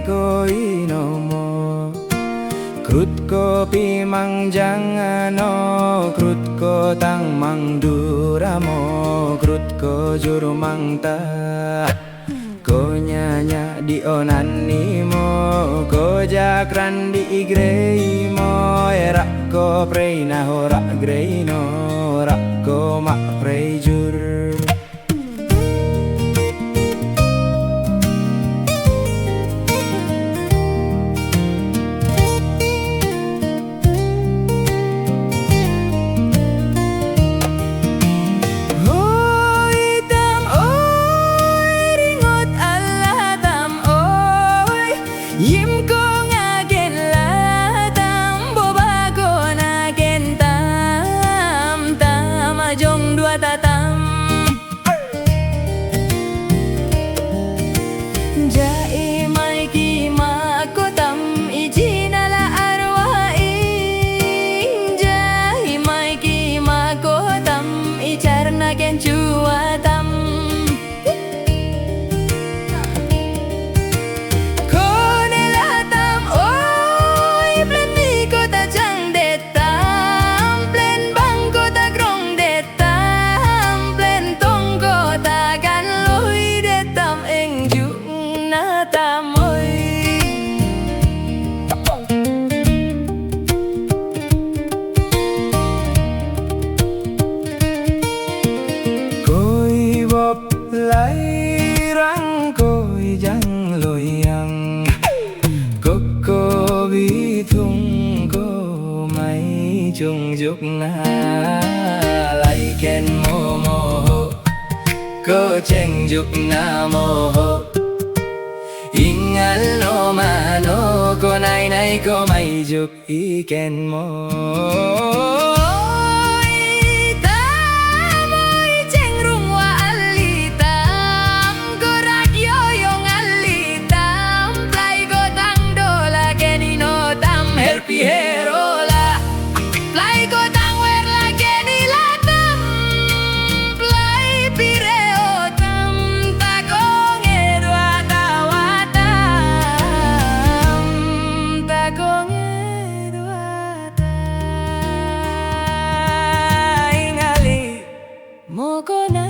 ko inomo. Krut ko pimang jangano, krut ko tang mang duramo, krut ko juru mang ta. Ko nyanya di onanimo, ko jakran di igreimo, rak ko prei na horak greino, rak ko mak prei jur. Yim ko ngagen latam, boba ko nagen tam, tam ajong dua tatam. Jai mai ki ma ko tam, iji nala arwain. Jai mai ki ma ko tam, icar nagen chua tam. Lấy răng côi răng lồi ăn cô vi thung cô mấy chung dục na lại ken mô mô cô chen dục na mô ingal no ma no cô này này cô mày dục y ken mô. Piherola, play ko tang wer la geni latam, play pireo tam, takong edwa tawatam, takong edwa ta ingali mo ko na.